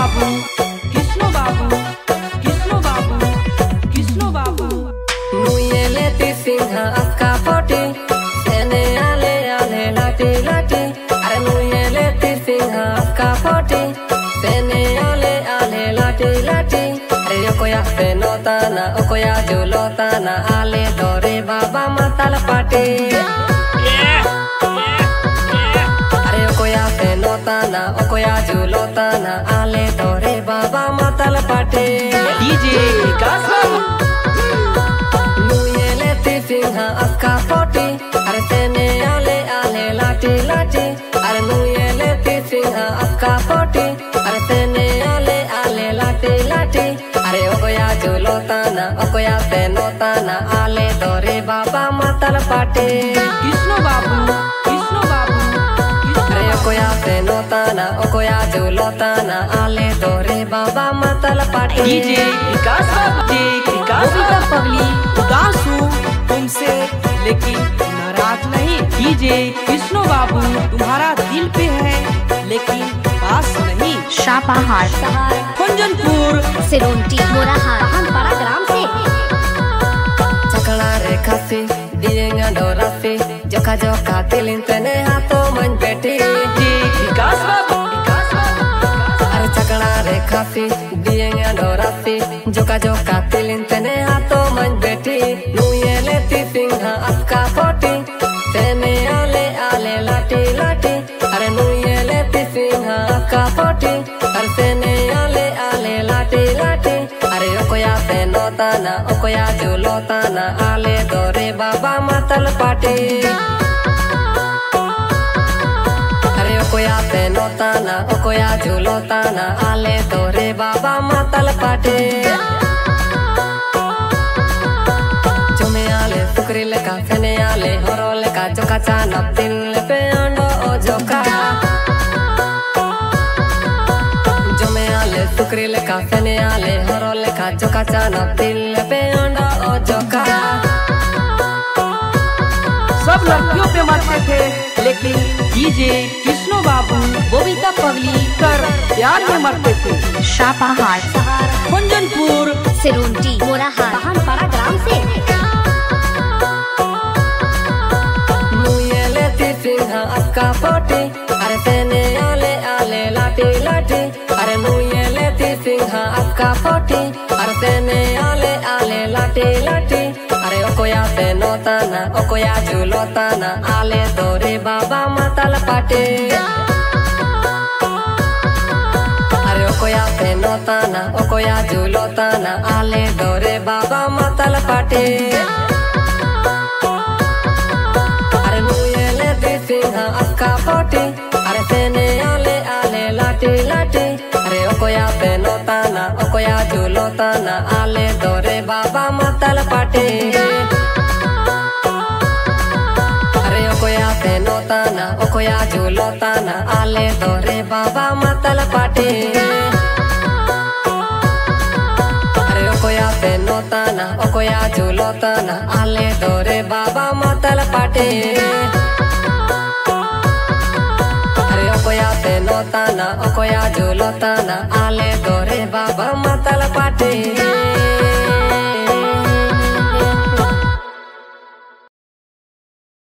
बाबू कृष्ण बाबू कृष्ण बाबू कृष्ण बाबू मुयेले तिसिंहा अक्का पोटी सेने आले आले लाटी लाटी अरे मुयेले तिसिंहा अक्का पोटी सेने आले आले लाटी लाटी अरे ओकोया सेनोताना ओकोया जुलोताना आले दोरे बाबा माताल पाटी अरे ओकोया सेनोताना ओकोया जुलोताना आले दोरे बाबा माताल पाटी DJ Vikas Sinha akka poti are sene ale ale lati lati are nuyele ti sinha akka poti are sene ale ale lati lati are okoya julotana okoya senotana ale dore baba matal pati Krishna बाबू are okoya senotana okoya julotana ale dore baba matal pati DJ Vikas Babita पगली उदास हूँ तुमसे लेकिन नाराज नहीं। DJ Krishna बाबू तुम्हारा दिल पे है लेकिन पास नहीं। शापाहार कुंजनपुर सिरोंटी मोराहार बहनपाड़ा ग्राम से चकला रेखा से दिएंगा डोरा से जोखा जोखा तिलिन तने हाथों मन बेटी विकास बाबू अरे चकला रेखा से दिएंगा डोरा से जोखा जोखा तिलिन तने हाथों मन बेटी नुयेले ती सिंहा अक्का पोटी सेने आले आले लाटी लाटी अरे नुयेले ती सिंहा अक्का पोटी अरे सेने आले आले लाटी लाटी अरे ओकोया सेनोताना ओकोया जुलोताना आले दोरे बाबा मातल पाटी अरे ओकोया सेनोताना ओकोया जुलोताना आले दोरे बाबा मातल पाटी जुमे आले सुकरी लेका सेने आले हरो लेका जोका चाना दिल पे अंडो ओ जोका जुमे आले सुकरी लेका सेने आले हरो लेका जोका चाना दिल पे अंडो ओ जोका सब लड़कियों पे मरते थे लेकिन डीजे कृष्ण बाबू बबीता पगली कर प्यार में मरते थे। शापाहार कुंजनपुर सिरोंटी मोराहार बहनपाड़ा ग्राम से मुयेले ती सिंहा अक्का पोटी अरे सेने आले आले लाटी लाटी अरे मुयेले ती सिंहा अक्का पोटी अरे सेने आले आले लाटी लाटी अरे ओकोया सेनोताना ओकोया जुलोताना आले दोरे बाबा माताल पाटी अरे ओकोया सेनोताना ओकोया जुलोताना आले दोरे बाबा माताल पाटी अरे नुयेले ती सिंहा अक्का पोटी अरे सेने आले आले लाटी लाटी अरे ओकोया सेनोताना ओकोया जुलोताना आले दोरे बाबा माताल पाटी अरे ओकोया सेनोताना ओकोया जुलोताना आले दोरे बाबा माताल पाटी अरे ओकोया सेनोताना ओकोया जुलोताना आले दोरे बाबा माताल पाटी अरे ओकोया सेनोताना ओकोया जुलोताना आले दोरे